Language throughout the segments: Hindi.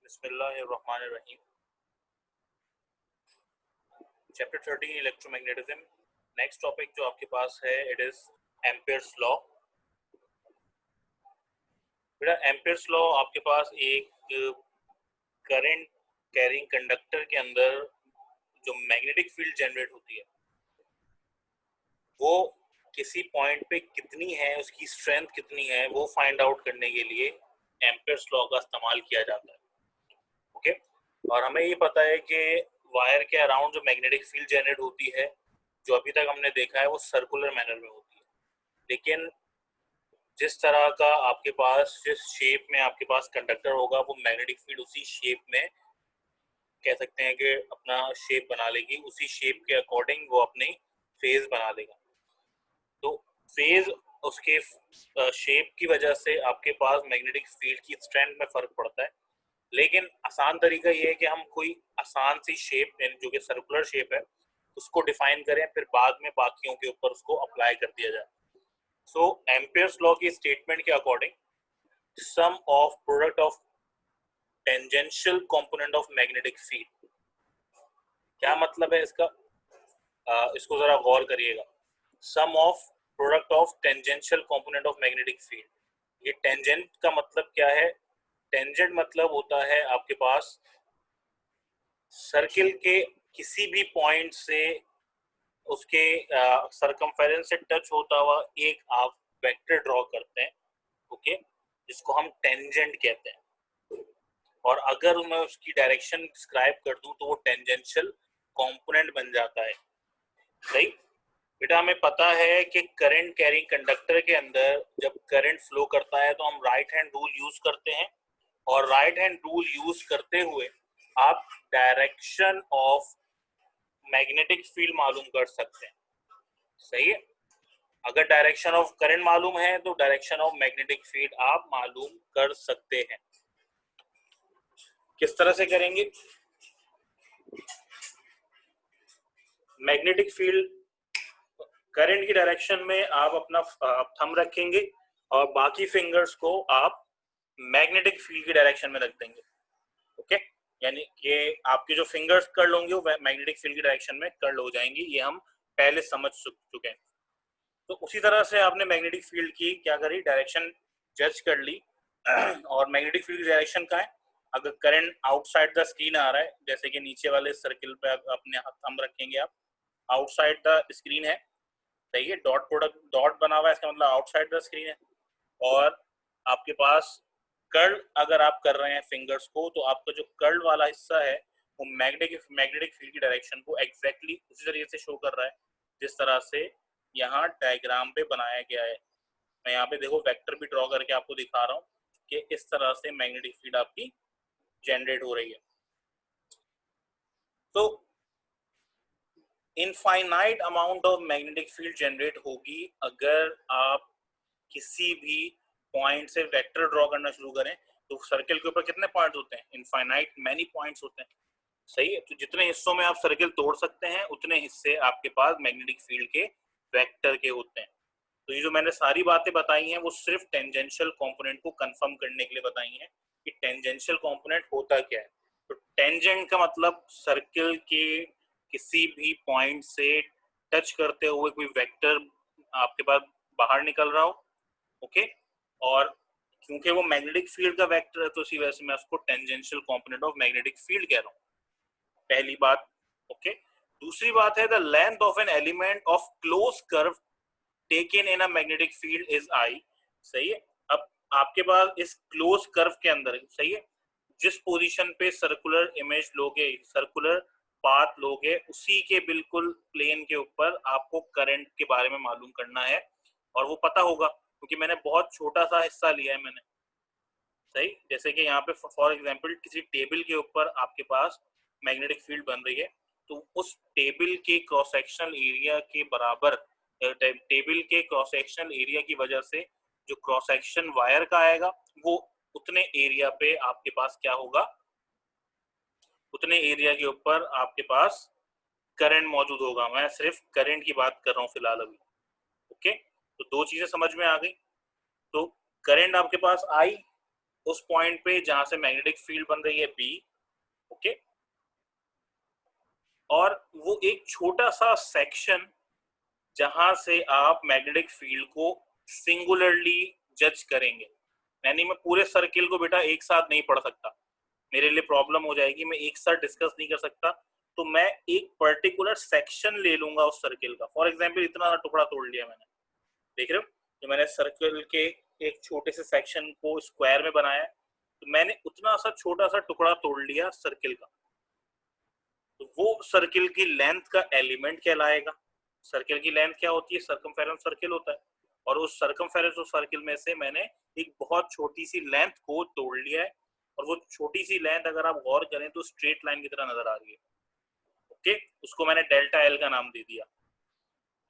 बिस्मिल्लाहिर्रहमानिर्रहीम। Chapter 13 electromagnetism. नेक्स्ट टॉपिक जो आपके पास है इट इज एम्पियर्स लॉ। बेटा एम्पियर्स लॉ आपके पास एक करंट कैरिंग कंडक्टर के अंदर जो मैग्नेटिक फील्ड जनरेट होती है वो किसी पॉइंट पे कितनी है, उसकी स्ट्रेंथ कितनी है, वो फाइंड आउट करने के लिए एम्पियर्स लॉ का इस्तेमाल किया जाता है। ओके, और हमें ये पता है कि वायर के अराउंड जो मैग्नेटिक फील्ड जनरेट होती है, जो अभी तक हमने देखा है वो सर्कुलर मैनर में होती है। लेकिन जिस तरह का आपके पास, जिस शेप में आपके पास कंडक्टर होगा, वो मैग्नेटिक फील्ड उसी शेप में कह सकते हैं कि अपना शेप बना लेगी, उसी शेप के अकॉर्डिंग वो अपनी फेज बना लेगा। तो फेज उसके शेप की वजह से आपके पास मैग्नेटिक फील्ड की स्ट्रेंथ में फर्क पड़ता है। लेकिन आसान तरीका ये है कि हम कोई आसान सी शेप जो कि सर्कुलर शेप है उसको डिफाइन करें, फिर बाद में बाकियों के ऊपर उसको अप्लाई कर दिया जाए। सो एम्पियर्स लॉ की स्टेटमेंट के according sum of product of tangential component of magnetic field, क्या मतलब है इसका, इसको जरा गौर करिएगा। Sum of product of tangential component of magnetic field, ये टेंजेंट का मतलब क्या है? टेंजेंट मतलब होता है आपके पास सर्किल के किसी भी पॉइंट से उसके सरकमफेरेंस से टच होता हुआ एक आप वेक्टर ड्रॉ करते हैं, ओके, जिसको हम टेंजेंट कहते हैं। और अगर मैं उसकी डायरेक्शन डिस्क्राइब कर दूं तो वो टेंजेंशियल कंपोनेंट बन जाता है। सही बेटा, हमें पता है कि करंट कैरिंग कंडक्टर के अंदर जब करंट फ्लो करता है तो हम राइट हैंड रूल यूज करते हैं, और राइट हैंड रूल यूज करते हुए आप डायरेक्शन ऑफ मैग्नेटिक फील्ड मालूम कर सकते हैं। सही है, अगर डायरेक्शन ऑफ करंट मालूम है तो डायरेक्शन ऑफ मैग्नेटिक फील्ड आप मालूम कर सकते हैं। किस तरह से करेंगे? मैग्नेटिक फील्ड करंट की डायरेक्शन में आप अपना थंब रखेंगे और बाकी फिंगर्स को आप मैग्नेटिक फील्ड की डायरेक्शन में रख देंगे। ओके, यानी कि आपके जो फिंगर्स कर्ल होंगे वो मैग्नेटिक फील्ड की डायरेक्शन में कर्ल हो जाएंगी। ये हम पहले समझ चुके हैं। तो उसी तरह से आपने मैग्नेटिक फील्ड की क्या करी, डायरेक्शन जज कर ली। और मैग्नेटिक फील्ड की डायरेक्शन का है, अगर करंट आउटसाइड द स्क्रीन आ रहा है, जैसे कि नीचे वाले सर्किल पे अपने थंब रखेंगे आप, आउटसाइड द स्क्रीन है, सही है, डॉट प्रोडक्ट डॉट बना हुआ है, इसका मतलब आउटसाइड द स्क्रीन है। और आपके पास कर्ल अगर आप कर रहे हैं फिंगर्स को, तो आपका जो कर्ल वाला हिस्सा है वो मैग्नेटिक फील्ड की डायरेक्शन को एग्जैक्टली उसी तरीके से शो कर रहा है जिस तरह से यहाँ डायग्राम पे बनाया गया है। मैं यहाँ पे देखो वेक्टर भी ड्रॉ करके आपको दिखा रहा हूँ कि इस तरह से मैग्नेटिक फील्ड आपकी जनरेट हो रही है। तो infinite amount of magnetic field generate होगी अगर आप किसी भी पॉइंट से वेक्टर ड्रॉ करना शुरू करें। तो सर्किल के ऊपर कितने पॉइंट्स होते हैं? इनफाइनाइट मैनी पॉइंट्स होते हैं। सही है, तो जितने हिस्सों में आप सर्किल तोड़ सकते हैं उतने हिस्से आपके पास मैग्नेटिक फील्ड के वेक्टर के होते हैं। तो ये जो मैंने सारी बातें बताई हैं वो सिर्फ टेंजेंशियल कंपोनेंट को कंफर्म करने के लिए बताई हैं कि टेंजेंशियल कंपोनेंट होता क्या है। तो टेंजेंट का मतलब सर्किल के किसी भी पॉइंट से टच करते हुए कोई वेक्टर आपके पास बाहर निकल रहा हो, ओके, और क्योंकि वो मैग्नेटिक फील्ड का वेक्टर है तो इसी वजह से मैं उसको tangential component of magnetic field कह रहा हूँ। पहली बात, ओके। दूसरी बात है the length of an element of close curve taken in a magnetic field is I. सही है, अब आपके पास इस क्लोज कर्व के अंदर, सही है, जिस पोजीशन पे सर्कुलर इमेज लोगे, सर्कुलर पाथ लोगे, उसी के बिल्कुल प्लेन के ऊपर आपको करंट के बारे में मालूम करना है। और वो पता होगा क्योंकि मैंने बहुत छोटा सा हिस्सा लिया है मैंने। सही, जैसे कि यहाँ पे फॉर एग्जांपल किसी टेबल के ऊपर आपके पास मैग्नेटिक फील्ड बन रही है, तो उस टेबल के क्रॉस सेक्शनल एरिया के बराबर, टेबल के क्रॉस सेक्शनल एरिया की वजह से जो क्रॉस सेक्शन वायर का आएगा वो उतने एरिया पे आपके पास क्या होगा, उतने एरिया के ऊपर आपके पास करंट मौजूद होगा। मैं सिर्फ करंट की बात कर रहा हूँ फिलहाल अभी। ओके, तो दो चीजें समझ में आ गई। तो करंट आपके पास आई उस पॉइंट पे जहां से मैग्नेटिक फील्ड बन रही है बी, ओके, और वो एक छोटा सा सेक्शन जहां से आप मैग्नेटिक फील्ड को सिंगुलरली जज करेंगे। यानी मैं पूरे सर्किल को बेटा एक साथ नहीं पढ़ सकता, मेरे लिए प्रॉब्लम हो जाएगी, मैं एक साथ डिस्कस नहीं कर सकता, तो मैं एक पर्टिकुलर सेक्शन ले लूंगा उस सर्किल का। फॉर एग्जांपल इतना टुकड़ा तोड़ लिया मैंने, देख रहे हो, तो मैंने सर्किल के एक छोटे से सेक्शन को स्क्वायर में बनाया, तो मैंने उतना सा छोटा सा टुकड़ा तोड़ लिया सर्किल का, तो वो सर्किल की लेंथ का एलिमेंट कहलाएगा। सर्किल की लेंथ क्या होती है, सर्कमफेरेंस सर्किल होता है, और उस सर्कमफेरेंस ऑफ सर्किल में से मैंने एक बहुत छोटी सी लेंथ को तोड़ लिया है, और वो छोटी सी लेंथ अगर आप गौर करें तो स्ट्रेट लाइन की तरह नजर आ रही है, ओके, उसको मैंने डेल्टा एल का नाम दे दिया।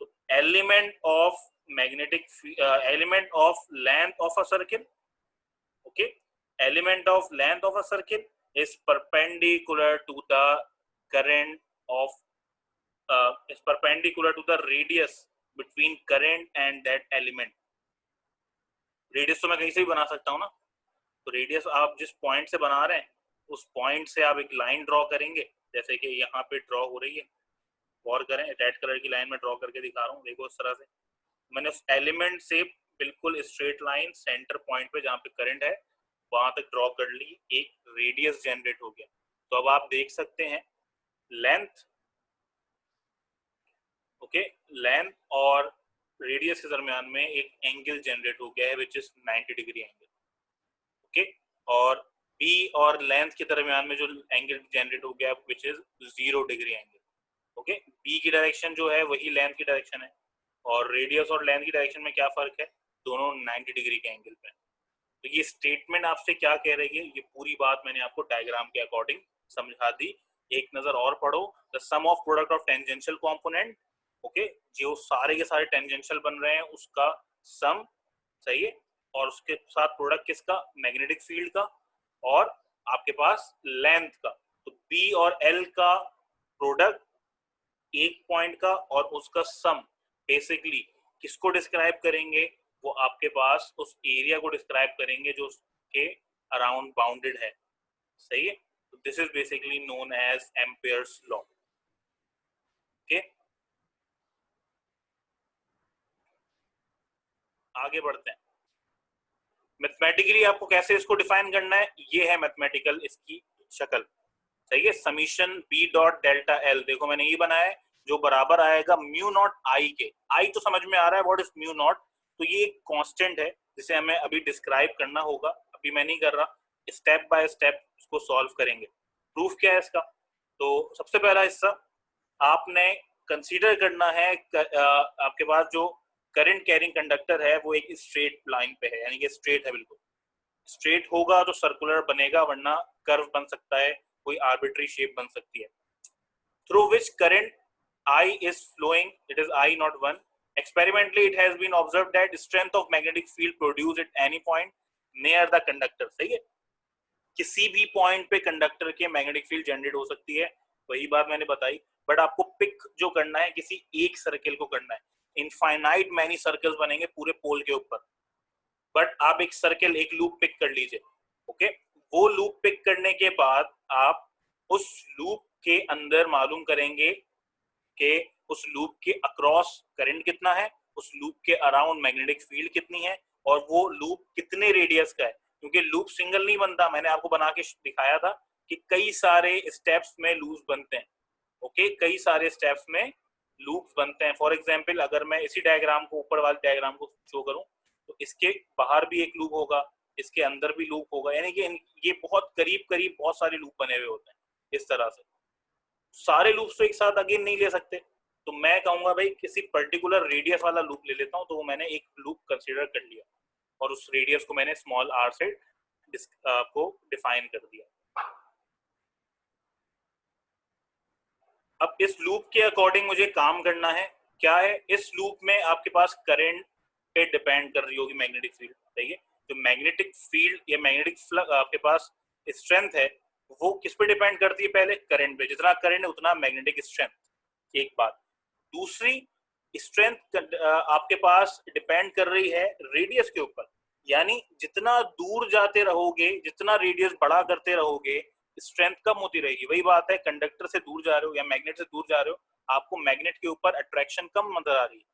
तो element of magnetic element of length of a circle, okay, element of length of a circle is perpendicular to the current of is perpendicular to the radius between current and that element। Radius तो मैं कहीं से भी बना सकता हूँ ना, तो रेडियस आप जिस पॉइंट से बना रहे हैं उस पॉइंट से आप एक लाइन ड्रॉ करेंगे, जैसे कि यहाँ पे ड्रॉ हो रही है, गौर करें, रेड कलर की लाइन में ड्रॉ करके दिखा रहा हूँ, देखो इस तरह से मैंने उस एलिमेंट से बिल्कुल स्ट्रेट लाइन सेंटर पॉइंट पे जहाँ पे करंट है वहां तक ड्रॉ कर ली, एक रेडियस जनरेट हो गया। तो अब आप देख सकते हैं लेंथ, ओके, लेंथ और रेडियस के दरमियान में एक एंगल जनरेट हो गया है which is 90 degree angle, okay, B बी और लेंथ के दरमियान में जो एंगल जनरेट हो गया which is 0 degree angle, okay, B की डायरेक्शन जो है वही लेंथ की डायरेक्शन है, और रेडियस और लेंथ की डायरेक्शन में क्या फर्क है, दोनों 90 डिग्री के एंगल पे। तो ये स्टेटमेंट आपसे क्या कह रही है, ये पूरी बात मैंने आपको डायग्राम के अकॉर्डिंग समझा दी। एक नजर और पढ़ो, the sum of product of tangential component, okay, जो सारे के सारे टेंजेंशियल बन रहे हैं उसका सम, सही है, और उसके साथ प्रोडक्ट किसका, मैग्नेटिक फील्ड का, और आपके पास लेंथ का, तो बी और एल का प्रोडक्ट एक पॉइंट का और उसका सम बेसिकली किसको डिस्क्राइब करेंगे, वो आपके पास उस एरिया को डिस्क्राइब करेंगे जो उसके अराउंड बाउंडेड है, सही है, तो this is basically known as Ampere's law, okay. आगे बढ़ते हैं, मैथमेटिकली आपको कैसे इसको डिफाइन करना है, ये है मैथमेटिकल इसकी शक्ल, सही है, summation B dot delta L, देखो मैंने ये बनाया है जो बराबर आएगा म्यू नॉट आई के, आई तो समझ में आ रहा है व्हाट इज म्यू नॉट, तो ये एक कांस्टेंट है जिसे हमें अभी डिस्क्राइब करना होगा, अभी मैं नहीं कर रहा, स्टेप बाय स्टेप इसको सॉल्व करेंगे। प्रूफ क्या है इसका, तो सबसे पहला हिस्सा आपने कंसीडर करना है आपके पास जो करंट कैरिंग कंडक्टर है वो एक स्ट्रेट लाइन पे है, यानी कि स्ट्रेट है, बिल्कुल स्ट्रेट होगा तो सर्कुलर बनेगा, वरना कर्व बन सकता है, कोई आर्बिट्री शेप बन सकती है, through which current I is flowing, it is I not 1। Experimentally it has been observed that strength of magnetic field produced at any point near the conductor, सही है, किसी भी पॉइंट पे कंडक्टर के मैग्नेटिक फील्ड जनरेट हो सकती है, वही बात मैंने बताई, बट आपको पिक जो करना है किसी एक सर्किल को करना है, इनफाइनाइट मैनी सर्कल्स बनेंगे पूरे पोल के ऊपर, बट आप एक सर्किल एक लूप पिक कर लीजिए, ओके, वो लूप पिक करने के बाद आप उस लूप के अंदर मालूम करेंगे कि उस लूप के अक्रॉस करंट कितना है, उस लूप के अराउंड मैग्नेटिक फील्ड कितनी है, और वो लूप कितने रेडियस का है, क्योंकि लूप सिंगल नहीं बनता, मैंने आपको बना के दिखाया था कि कई सारे स्टेप्स में लूप बनते हैं, ओके, कई सारे स्टेप्स में लूप बनते हैं। फॉर एग्जाम्पल अगर मैं इसी डायग्राम को, ऊपर वाले डायग्राम को शो करूं, तो इसके बाहर भी एक लूप होगा, इसके अंदर भी लूप होगा, यानी कि ये बहुत करीब करीब बहुत सारे लूप बने हुए होते हैं, इस तरह से सारे लूप्स तो एक साथ अगेन नहीं ले सकते, तो मैं कहूंगा भाई किसी पर्टिकुलर रेडियस वाला लूप ले लेता हूं, तो वो मैंने एक लूप कंसीडर कर लिया और उस रेडियस को मैंने स्मॉल आर से को डिफाइन कर दिया। अब इस लूप के अकॉर्डिंग मुझे काम करना है, क्या है, इस लूप में आपके पास करंट पे डिपेंड कर रही होगी मैग्नेटिक फील्ड, सही है, जो मैग्नेटिक फील्ड या मैग्नेटिक फ्लक्स आपके पास स्ट्रेंथ है वो किस पे डिपेंड करती है, पहले करंट पे, जितना करंट है उतना मैग्नेटिक स्ट्रेंथ, एक बात। दूसरी, स्ट्रेंथ आपके पास डिपेंड कर रही है रेडियस के ऊपर, यानी जितना दूर जाते रहोगे, जितना रेडियस बड़ा करते रहोगे, स्ट्रेंथ कम होती रहेगी। वही बात है, कंडक्टर से दूर जा रहे हो या मैग्नेट से दूर जा रहे हो, आपको मैग्नेट के ऊपर अट्रैक्शन कम नजर आ रही है।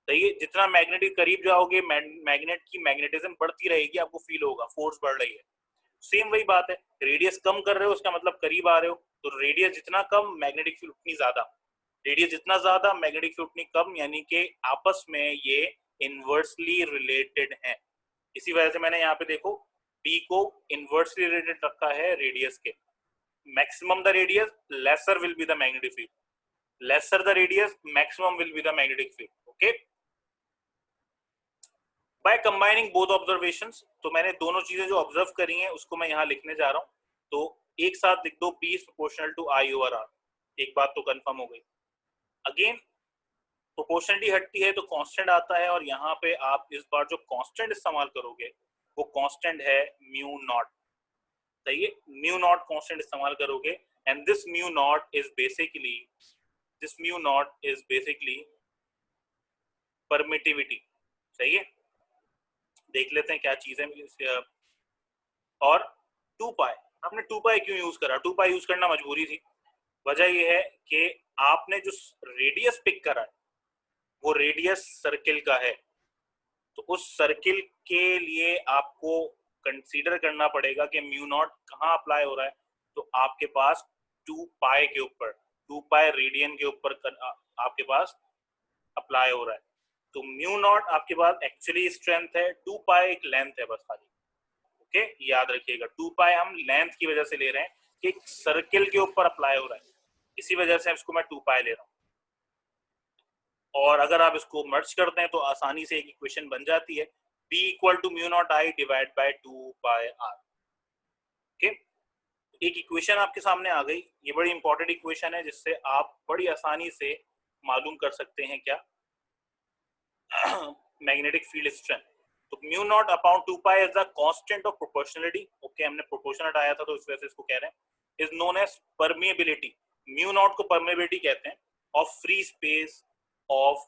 सही है, जितना मैग्नेट के करीब जाओगे मैग्नेट की मैग्नेटिज्म बढ़ती रहेगी, आपको फील होगा फोर्स बढ़ रही है। सेम वही बात है, रेडियस कम कर रहे हो उसका मतलब करीब आ रहे हो, तो रेडियस जितना कम मैग्नेटिक फील्ड उतनी ज्यादा, रेडियस जितना ज्यादा मैग्नेटिक फील्ड उतनी कम, यानी कि आपस में ये इनवर्सली रिलेटेड है। इसी वजह से मैंने यहाँ पे देखो बी को इनवर्सली रिलेटेड रखा है रेडियस के। Maximum the radius laser will be the magnetic field, lesser the radius maximum will be the magnetic field. Okay, by combining both observations, तो मैंने दोनों चीजें जो ऑब्जर्व करी हैं उसको मैं यहाँ लिखने जा रहा हूँ। तो एक साथ लिख दो, P is proportional to I over R। एक बात तो कंफर्म हो गई। अगेन प्रोपोर्शनलिटी हटती है तो कांस्टेंट आता है, और यहाँ पे आप इस बार जो कांस्टेंट इस्तेमाल करोगे वो कांस्टेंट है म्यू नॉट। सही है, म्यू नॉट कांस्टेंट इस्तेमाल करोगे, and this mu naught is basically permittivity. सही है, देख लेते हैं क्या चीज है। और 2 पाई, आपने 2 पाई क्यों यूज करा? 2 पाई यूज करना मजबूरी थी। वजह यह है कि आपने जो रेडियस पिक करा है वो रेडियस सर्किल का है, तो उस सर्किल के लिए आपको कंसीडर करना पड़ेगा कि म्यू नॉट कहाँ अप्लाई हो रहा है। तो आपके पास 2 पाई के ऊपर, 2 पाई रेडियन के ऊपर आपके पास अप्लाई हो रहा है। तो म्यू नॉट आपके पास एक्चुअली स्ट्रेंथ है, 2 पाई एक लेंथ है बस खाली। ओके, याद रखिएगा 2 पाई हम लेंथ की वजह से ले रहे हैं कि सर्किल के ऊपर अप्लाई हो रहा है, इसी वजह से इसको मैं 2 पाई ले रहा हूँ। और अगर आप इसको मर्ज करते हैं तो आसानी से एक इक्वेशन बन जाती है, B equal to mu naught I divide by 2 pi R. Okay, एक इक्वेशन आपके सामने आ गई, ये बड़ी इंपॉर्टेंट इक्वेशन है जिससे आप बड़ी आसानी से मालूम कर सकते हैं क्या मैग्नेटिक फील्ड स्ट्रेंथ। तो mu naught upon 2 pi is the constant of proportionality. Okay, हमने प्रोपोर्शन हटाया था तो इस वजह से इसको कह रहे हैं। Is known as permeability, mu naught को परमिएबिलिटी कहते हैं, of free space of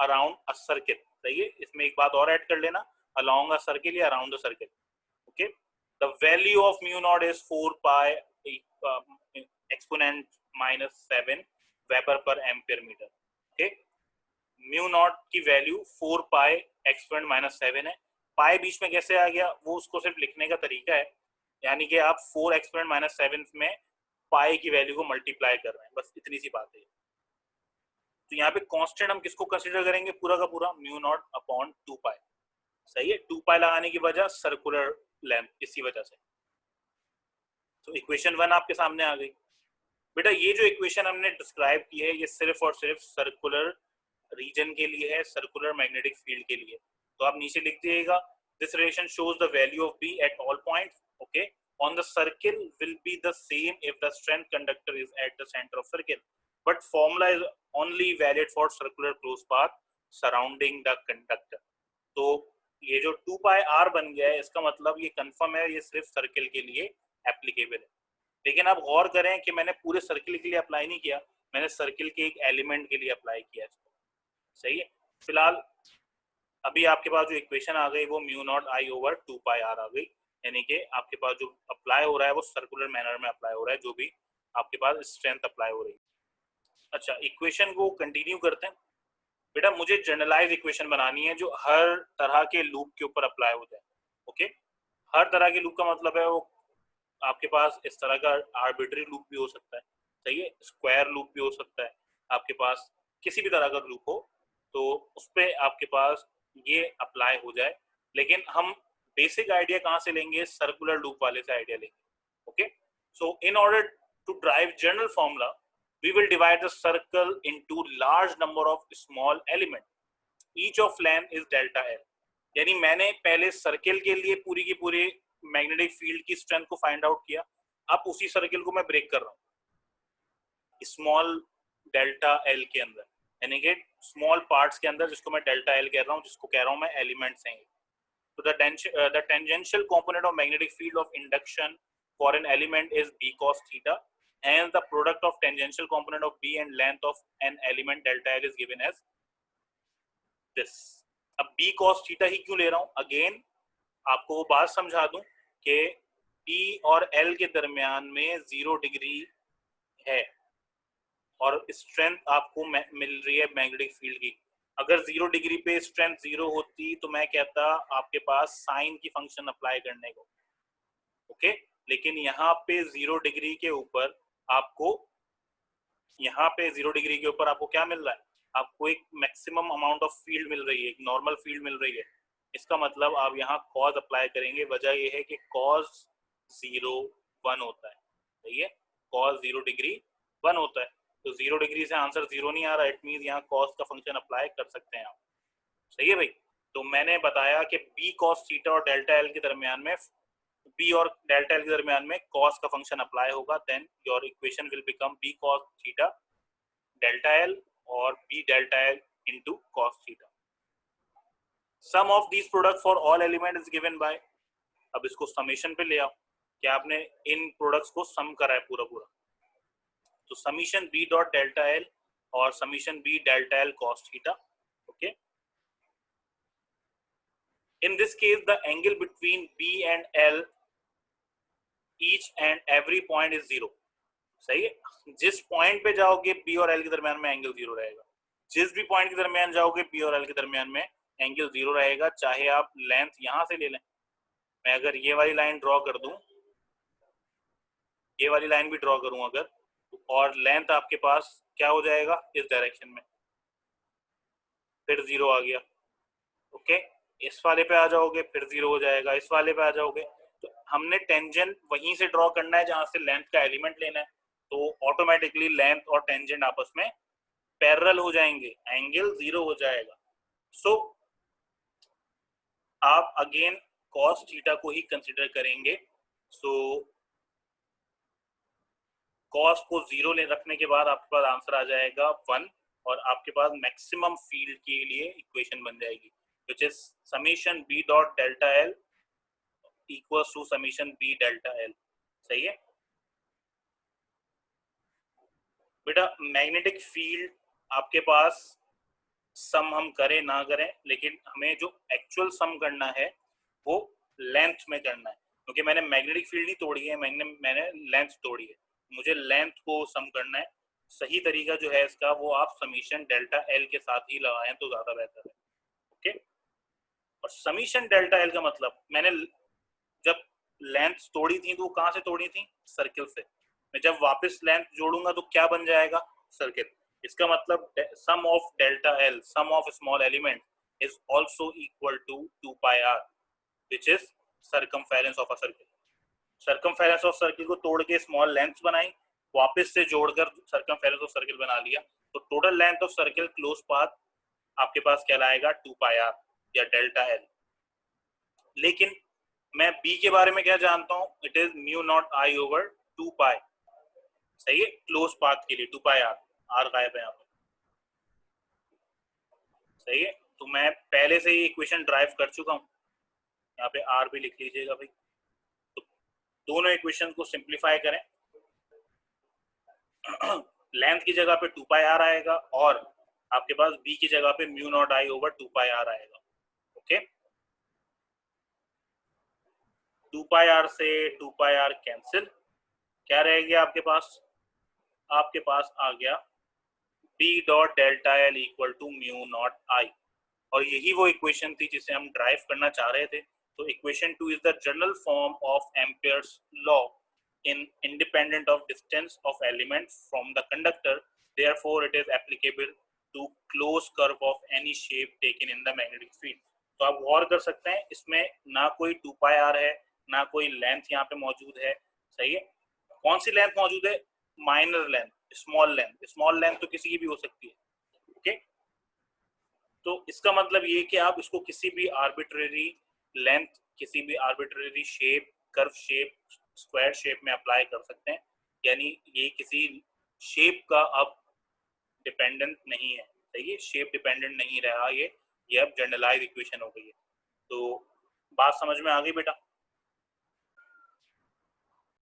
around a circle. सही है, इसमें एक बात और ऐड कर लेना, अलोंग अ सर्किल या around the circle. Okay, the value of mu naught is 4 pi exponent -7 weber per ampere metre. Okay, mu naught की वैल्यू 4 पाई एक्सपोनेंट -7 है। पाई बीच में कैसे आ गया वो उसको सिर्फ लिखने का तरीका है, यानी कि आप 4 एक्सपोनेंट -7 में पाई की वैल्यू को मल्टीप्लाई कर रहे हैं, बस इतनी सी बात है। तो यहाँ पे कांस्टेंट हम किसको कंसीडर करेंगे? पूरा का पूरा म्यू नॉट अपॉन 2 पाई। सही है, 2 पाई लगाने की वजह सर्कुलर लेंथ, इसी वजह से। तो इक्वेशन 1 आपके सामने आ गई। बेटा ये जो इक्वेशन हमने डिस्क्राइब की है ये सिर्फ और सिर्फ सर्कुलर रीजन के लिए है, सर्कुलर मैग्नेटिक फील्ड के लिए। तो आप नीचे लिख दिएगा, this relation shows the value of B at all points. Okay, on the circle will be the same if the strength conductor is at the centre of circle, but formula is only valid for circular close path surrounding the conductor. तो ये जो 2 पाई आर बन गया है इसका मतलब ये कंफर्म है, ये सिर्फ सर्किल के लिए एप्लीकेबल है। लेकिन आप गौर करें कि मैंने पूरे सर्किल के लिए अप्लाई नहीं किया, मैंने सर्किल के एक एलिमेंट के लिए अप्लाई किया इसको। सही है, फिलहाल अभी आपके पास जो इक्वेशन आ गई वो mu naught I over 2 pi r आ गई, यानी कि आपके पास जो अप्लाई हो रहा है वो सर्कुलर मैनर में अप्लाई हो रहा है, जो भी आपके पास स्ट्रेंथ अप्लाई हो रही है। अच्छा, इक्वेशन को कंटिन्यू करते हैं। बेटा मुझे जनरलाइज इक्वेशन बनानी है जो हर तरह के लूप के ऊपर अप्लाई हो जाए। ओके, हर तरह के लूप का मतलब है वो आपके पास इस तरह का आर्बिट्री लूप भी हो सकता है, सही है, स्क्वायर लूप भी हो सकता है, आपके पास किसी भी तरह का लूप हो तो उस पर आपके पास ये अप्लाई हो जाए। लेकिन हम बेसिक आइडिया कहाँ से लेंगे? सर्कुलर लूप वाले से आइडिया लेंगे। Okay, so in order to derive general formula we will divide the circle into large number of small element, each of length is delta L। यानी मैंने पहले सर्किल के लिए पूरी की पूरी मैग्नेटिक फील्ड की स्ट्रेंथ को फाइंड आउट किया, अब उसी सर्किल को मैं ब्रेक कर रहा हूँ स्मॉल डेल्टा एल के अंदर, यानी कि स्मॉल पार्ट्स के अंदर, जिसको मैं डेल्टा एल कह रहा हूँ, जिसको कह रहा हूँ मैं एलिमेंट्स हैं। तो the tangential component of magnetic field of induction for an element is b cos theta, hence the product of tangential component of b and length of an element delta L is given as this। अब b cos theta ही क्यों ले रहा हूँ? अगेन आपको वो बात समझा दूं कि P और L के दरमियान में 0 डिग्री है और स्ट्रेंथ आपको मिल रही है मैग्नेटिक फील्ड की। अगर 0 डिग्री पे स्ट्रेंथ 0 होती तो मैं कहता आपके पास साइन की फंक्शन अप्लाई करने को, ओके। लेकिन यहाँ पे 0 डिग्री के ऊपर आपको, यहाँ पे 0 डिग्री के ऊपर आपको क्या मिल रहा है, आपको एक मैक्सिमम अमाउंट ऑफ फील्ड मिल रही है, एक नॉर्मल फील्ड मिल रही है। इसका मतलब आप यहाँ कॉज अप्लाई करेंगे। वजह यह है कि कॉज 0 1 होता है, सही है, कॉज 0 डिग्री 1 होता है। तो 0 डिग्री से आंसर 0 नहीं आ रहा, इट मीन यहाँ कॉज का फंक्शन अप्लाई कर सकते हैं आप, सही है भाई। तो मैंने बताया कि बी कॉस थीटा और डेल्टा एल के दरमियान में, बी और डेल्टा एल के दरमियान में कॉस का फंक्शन अप्लाई होगा, then your equation will become B cos theta delta L और B delta L into cos theta. Sum of these product for all element is given by, अब इसको समेशन पे ले आओ कि आपने इन प्रोडक्ट्स को सम करा है पूरा पूरा। तो summation B dot delta L और summation B delta L cos theta, okay. In this case, the angle between B and L, each and every point is 0, सही है। जिस पॉइंट पे जाओगे B और L के दरमियान में एंगल 0 रहेगा, जिस भी पॉइंट के दरमियान जाओगे B और L के दरमियान में एंगल 0 रहेगा, चाहे आप लेंथ यहां से ले लें। मैं अगर ये वाली लाइन ड्रॉ कर दूं, ये वाली लाइन भी ड्रॉ करूं अगर, और लेंथ आपके पास क्या हो जाएगा इस डायरेक्शन में, फिर 0 आ गया, ओके। इस वाले पे आ जाओगे फिर 0 हो जाएगा, इस वाले पे आ जाओगे। तो हमने टेंजेंट वहीं से ड्रॉ करना है जहां से लेंथ का एलिमेंट लेना है, तो ऑटोमेटिकली लेंथ और टेंजेंट आपस में पैरेलल हो जाएंगे, एंगल 0 हो जाएगा। सो आप अगेन कॉस थीटा को ही कंसिडर करेंगे। सो कॉस को 0 ले रखने के बाद आपके पास आंसर आ जाएगा 1 और आपके पास मैक्सिमम फील्ड के लिए इक्वेशन बन जाएगी, which is summation b dot delta l equals to summation b delta l, सही है बेटा। मैग्नेटिक फील्ड आपके पास सम हम करें ना करें, लेकिन हमें जो एक्चुअल सम करना है वो लेंथ में करना है, क्योंकि मैंने मैग्नेटिक फील्ड नहीं तोड़ी है, मैंने लेंथ तोड़ी है। मुझे लेंथ को सम करना है। सही तरीका जो है इसका वो आप समीशन डेल्टा एल के साथ ही लगाएं तो ज्यादा बेहतर है, ओके। और समीशन डेल्टा एल का मतलब, मैंने जब लेंथ तोड़ी थी तो कहां से तोड़ी थी, सर्किल से। मैं जब वापस लेंथ जोड़ूंगा तो क्या बन जाएगा, सर्किल। इसका मतलब sum of delta L, sum of small element is also equal to 2 pi r, which is circumference of a circle. Circumference of circle को तोड़ के स्मॉल लेंथ बनाई, वापस से जोड़कर सर्कमफेरेंस ऑफ सर्किल बना लिया, तो total length of circle close path आपके पास कहलाएगा 2 पाई आर या डेल्टा एल। लेकिन मैं बी के बारे में क्या जानता हूं, it is mu naught I over 2 पाई, सही है, क्लोज पाथ के लिए 2 पाई आर, आर गायब है यहाँ पे, सही है। तो मैं पहले से ही इक्वेशन ड्राइव कर चुका हूं, यहाँ पे आर भी लिख लीजिएगा भाई। तो दोनों इक्वेशन को सिंप्लीफाई करें, लेंथ की जगह पे 2 पाई आर आएगा और आपके पास बी की जगह पे mu naught I over 2 pi R आएगा, ओके। 2 पाई आर से 2 पाई आर कैंसिल, क्या रहेगी आपके पास, आपके पास आ गया b dot delta L equal to mu naught I, और यही वो इक्वेशन थी जिसे हम ड्राइव करना चाह रहे थे। तो equation 2 is the general form of Ampere's law in independent of distance of element from the conductor, therefore it is applicable to closed curve of any shape taken in the magnetic field। तो आप गौर कर सकते हैं इसमें ना कोई 2 पाई आर है ना कोई लेंथ यहाँ पे मौजूद है, सही है। कौन सी लेंथ मौजूद है, minor length, small length. Small length तो किसी की भी हो सकती है, ओके। तो इसका मतलब ये कि आप इसको किसी भी आर्बिट्रेरी लेंथ, किसी भी arbitrary shape, curve shape, square shape में अप्लाई कर सकते हैं, यानी ये किसी शेप का अब डिपेंडेंट नहीं है, सही है, शेप डिपेंडेंट नहीं रहा ये अब जनरलाइज इक्वेशन हो गई है। तो बात समझ में आ गई बेटा।